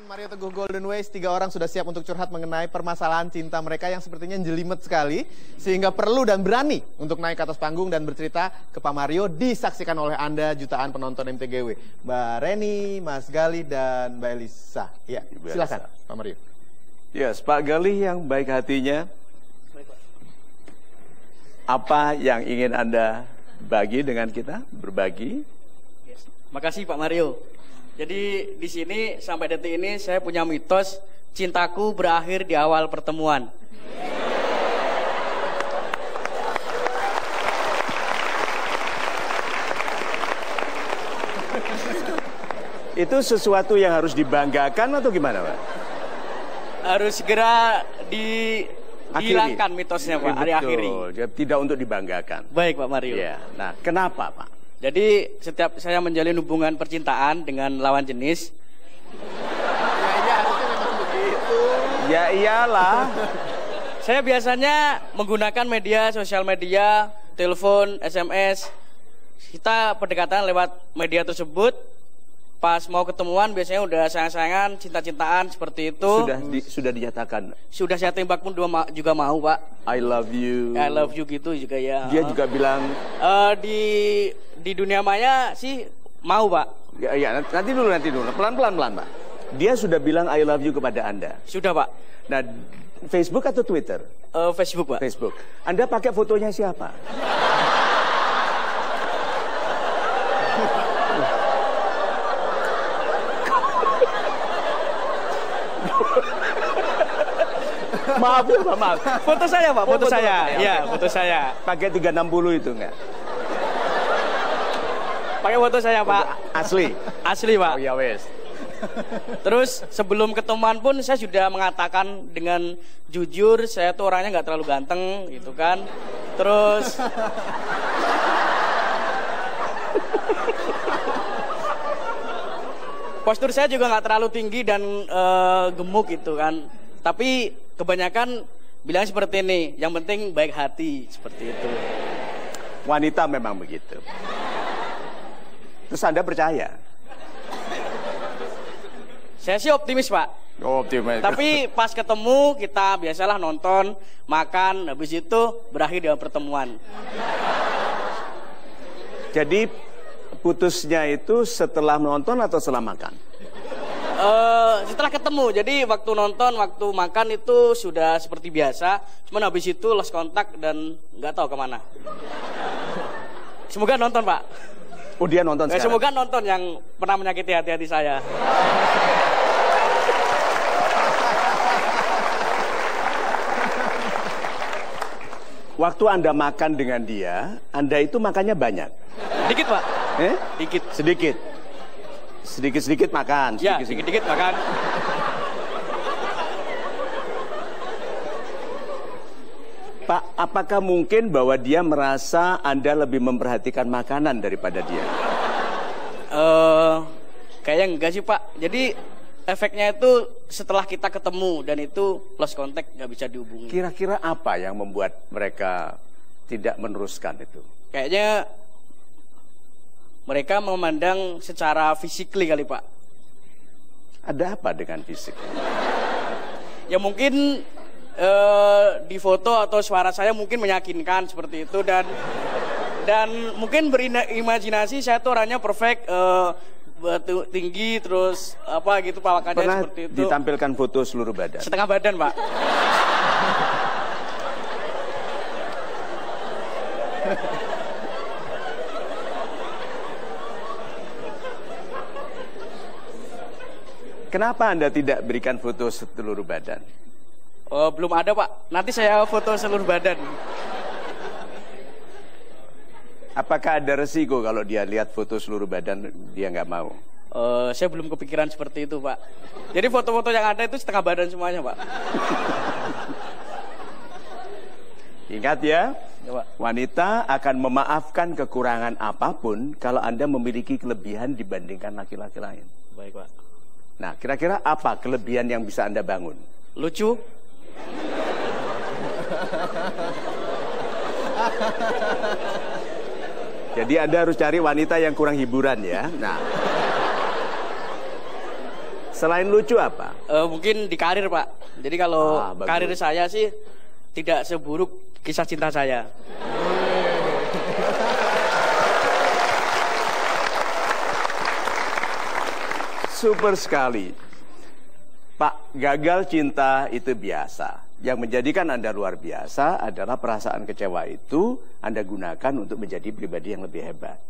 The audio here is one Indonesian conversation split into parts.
Mario Teguh Golden Ways, 3 orang sudah siap untuk curhat mengenai permasalahan cinta mereka yang sepertinya jelimet sekali, sehingga perlu dan berani untuk naik ke atas panggung dan bercerita ke Pak Mario, disaksikan oleh Anda jutaan penonton MTGW. Mbak Reni, Mas Gali, dan Mbak Elisa. Ya, silakan Pak Mario. Yes, Pak Gali yang baik hatinya, apa yang ingin Anda bagi dengan kita, berbagi? Yes. Makasih Pak Mario. Jadi di sini sampai detik ini saya punya mitos cintaku berakhir di awal pertemuan. Itu sesuatu yang harus dibanggakan atau gimana, Pak? Harus segera dihilangkan mitosnya, Pak. Akhiri. Tidak untuk dibanggakan. Baik Pak Mario. Ya. Nah, kenapa, Pak? Jadi setiap saya menjalin hubungan percintaan dengan lawan jenis, Ya harusnya memang begitu. Ya iyalah. saya biasanya menggunakan media sosial media, telepon, SMS. Kita pendekatan lewat media tersebut. Pas mau ketemuan biasanya udah sayang-sayangan, cinta-cintaan seperti itu. Sudah dinyatakan. Sudah saya tembak pun juga mau, Pak. I love you. I love you gitu juga ya. Dia juga bilang di dunia maya sih mau, Pak. Ya, nanti dulu. Pelan-pelan, Pak. Dia sudah bilang I love you kepada Anda. Sudah, Pak. Nah, Facebook atau Twitter? Facebook, Pak. Facebook. Anda pakai fotonya siapa? Maaf ya, Pak, maaf. Foto saya, Pak. Foto saya. Ya, foto saya. Pakai 360 itu enggak? Pakai foto saya, Pak. Asli? Asli, Pak. Oh ya wes. Terus sebelum ketemuan pun saya sudah mengatakan dengan jujur, saya tuh orangnya nggak terlalu ganteng, gitu kan. Terus postur saya juga nggak terlalu tinggi dan gemuk gitu kan. Tapi kebanyakan bilang seperti ini, yang penting baik hati, seperti itu. Wanita memang begitu. Terus Anda percaya? Saya sih optimis, Pak. Oh, optimis. Tapi pas ketemu kita biasalah nonton, makan, habis itu berakhir dengan pertemuan. Jadi putusnya itu setelah menonton atau setelah makan? Setelah ketemu, jadi waktu nonton, waktu makan itu sudah seperti biasa. Cuman habis itu lost kontak dan nggak tahu kemana. Semoga nonton, Pak. Oh, dia nonton sekarang? Semoga nonton yang pernah menyakiti hati-hati saya. Waktu Anda makan dengan dia, Anda itu makannya banyak? Dikit, Pak. Dikit. Sedikit? Sedikit-sedikit makan? Ya, sedikit-sedikit makan. Pak, apakah mungkin bahwa dia merasa Anda lebih memperhatikan makanan daripada dia? Kayaknya enggak sih, Pak. Jadi efeknya itu setelah kita ketemu dan itu lost contact, nggak bisa dihubungi. Kira-kira apa yang membuat mereka tidak meneruskan itu? Kayaknya mereka memandang secara fisikly kali, Pak. Ada apa dengan fisik? Ya mungkin di foto atau suara saya mungkin meyakinkan seperti itu dan mungkin berimajinasi saya tuh orangnya perfect, tinggi terus apa gitu perawakannya seperti itu. Pernah ditampilkan foto seluruh badan? Setengah badan, Pak. Kenapa Anda tidak berikan foto seluruh badan? Belum ada, Pak. Nanti saya foto seluruh badan. Apakah ada resiko kalau dia lihat foto seluruh badan dia nggak mau? Saya belum kepikiran seperti itu, Pak. Jadi foto-foto yang ada itu setengah badan semuanya, Pak. Ingat ya, Pak. wanita akan memaafkan kekurangan apapun kalau Anda memiliki kelebihan dibandingkan laki-laki lain. Baik, Pak. Nah, kira-kira apa kelebihan yang bisa Anda bangun? Lucu. Jadi Anda harus cari wanita yang kurang hiburan ya. Nah, Selain lucu apa? Mungkin di karir, Pak. Jadi kalau bagus. karir saya sih tidak seburuk kisah cinta saya. Super sekali. Pak, gagal cinta itu biasa. Yang menjadikan Anda luar biasa adalah perasaan kecewa itu Anda gunakan untuk menjadi pribadi yang lebih hebat.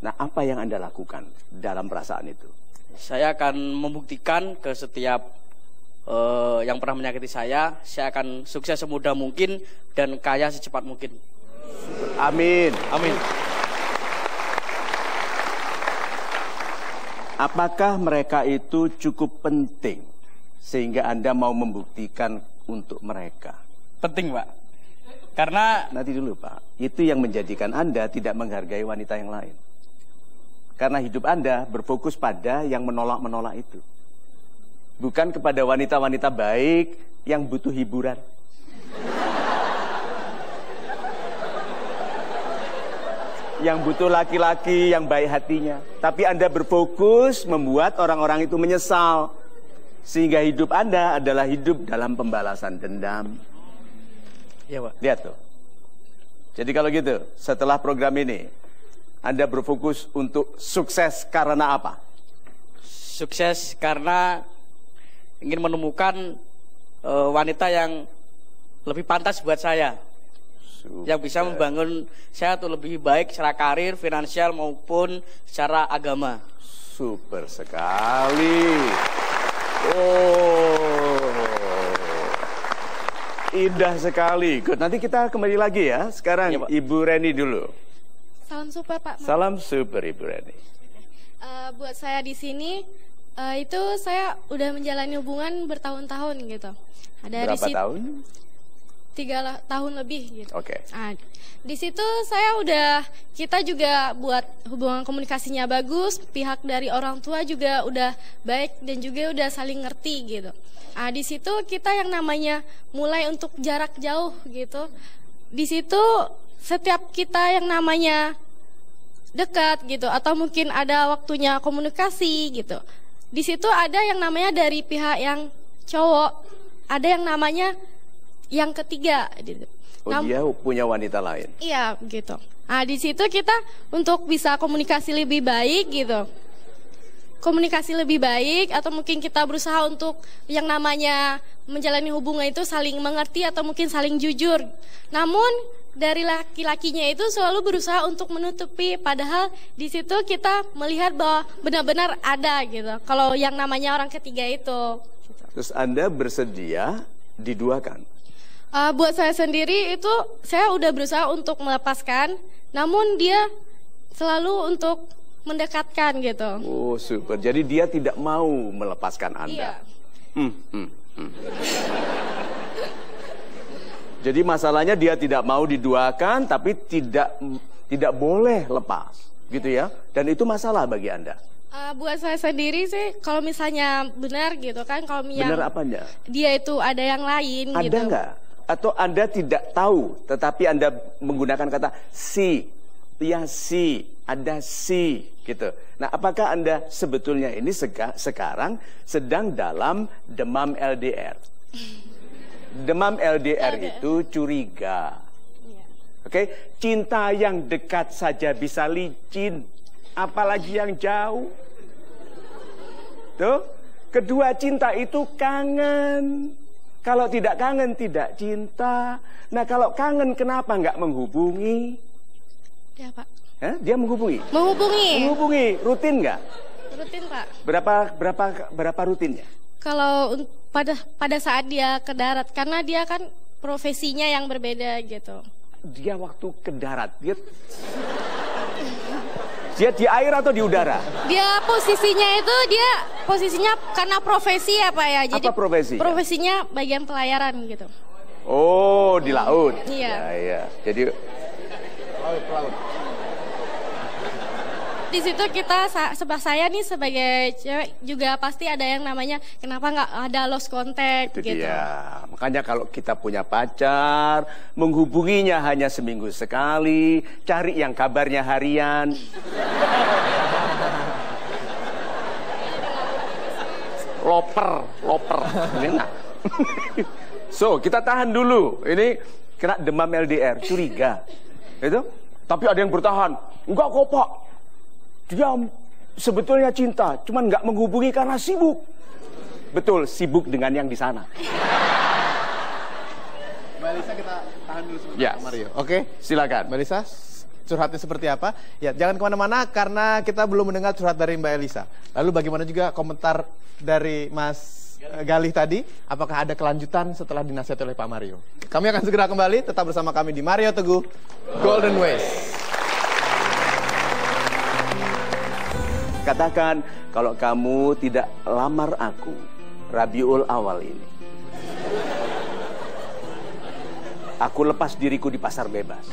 Nah, apa yang Anda lakukan dalam perasaan itu? Saya akan membuktikan ke setiap yang pernah menyakiti saya akan sukses semudah mungkin dan kaya secepat mungkin. Amin. Amin. Apakah mereka itu cukup penting sehingga Anda mau membuktikan untuk mereka? Penting, Pak. Karena Nanti dulu, Pak. Itu yang menjadikan Anda tidak menghargai wanita yang lain. Karena hidup Anda berfokus pada yang menolak-menolak itu. Bukan kepada wanita-wanita baik yang butuh hiburan. Yang butuh laki-laki yang baik hatinya. Tapi Anda berfokus membuat orang-orang itu menyesal. Sehingga hidup Anda adalah hidup dalam pembalasan dendam. ya, Pak. Lihat tuh. Jadi kalau gitu, setelah program ini, Anda berfokus untuk sukses karena apa? Sukses karena ingin menemukan wanita yang lebih pantas buat saya. Yang bisa membangun saya tuh lebih baik secara karir, finansial maupun secara agama. Super sekali. Oh, indah sekali. Good. Nanti kita kembali lagi ya. Sekarang Ya, Pak. Ibu Reni dulu. Salam super Pak. Salam super Ibu Reni. Buat saya di sini itu saya udah menjalani hubungan bertahun-tahun gitu. Ada Berapa tahun? 3 tahun lebih gitu. Oke. Nah, di situ kita juga buat hubungan komunikasinya bagus, pihak dari orang tua juga udah baik dan juga udah saling ngerti gitu. Nah, di situ kita yang namanya mulai untuk jarak jauh gitu. Di situ setiap kita yang namanya dekat gitu atau mungkin ada waktunya komunikasi gitu. Di situ ada yang namanya dari pihak yang cowok, ada yang namanya yang ketiga gitu. Oh, dia punya wanita lain. Iya gitu. Nah di situ kita untuk bisa komunikasi lebih baik gitu. Komunikasi lebih baik atau mungkin kita berusaha untuk yang namanya menjalani hubungan itu saling mengerti atau mungkin saling jujur. Namun dari laki-lakinya itu selalu berusaha untuk menutupi, padahal di situ kita melihat bahwa benar-benar ada gitu. Kalau yang namanya orang ketiga itu. Gitu. Terus Anda bersedia diduakan? Buat saya sendiri itu saya udah berusaha untuk melepaskan, namun dia selalu untuk mendekatkan gitu. Oh super, jadi dia tidak mau melepaskan Anda. Iya. Jadi masalahnya dia tidak mau diduakan, tapi tidak boleh lepas, gitu ya. Dan itu masalah bagi Anda. Buat saya sendiri sih, kalau misalnya benar gitu kan, kalau yang Benar apanya? dia itu ada yang lain Ada gitu. nggak? Atau Anda tidak tahu, tetapi Anda menggunakan kata si, ya si, ada si, gitu. Nah, apakah Anda sebetulnya ini sekarang sedang dalam demam LDR? Demam LDR itu curiga. Iya. Oke, cinta yang dekat saja bisa licin, apalagi yang jauh. Tuh, kedua cinta itu kangen. Kalau tidak kangen tidak cinta. Nah, kalau kangen kenapa nggak menghubungi? Ya Pak. Dia menghubungi? Menghubungi, rutin nggak? Rutin Pak. Berapa rutinnya? Kalau pada saat dia ke darat, karena dia kan profesinya yang berbeda gitu. Dia waktu ke darat, dia di air atau di udara? Dia posisinya karena profesi ya Pak ya. Jadi apa profesinya? Profesinya bagian pelayaran gitu. Oh, di laut. Iya. Ya. Jadi Laut. Di situ kita saya nih sebagai cewek juga pasti ada yang namanya kenapa nggak ada lost contact itu gitu. dia. Makanya kalau kita punya pacar, menghubunginya hanya seminggu sekali, cari yang kabarnya harian. loper. Nah. So, kita tahan dulu. Ini kena demam LDR, curiga. Itu. Tapi ada yang bertahan. Enggak kok, Pak. Dia sebetulnya cinta, cuman nggak menghubungi karena sibuk. Betul, sibuk dengan yang di sana. Mbak Lisa, kita tahan dulu sebentar, Yes. Pak Mario. Oke, Silakan. Mbak Lisa, curhatnya seperti apa? Ya, jangan kemana-mana karena kita belum mendengar curhat dari Mbak Elisa. Lalu bagaimana juga komentar dari Mas Galih tadi? Apakah ada kelanjutan setelah dinasihati oleh Pak Mario? Kami akan segera kembali, tetap bersama kami di Mario Teguh Golden Ways. Katakan kalau kamu tidak lamar aku Rabiul Awal ini, aku lepas diriku di pasar bebas.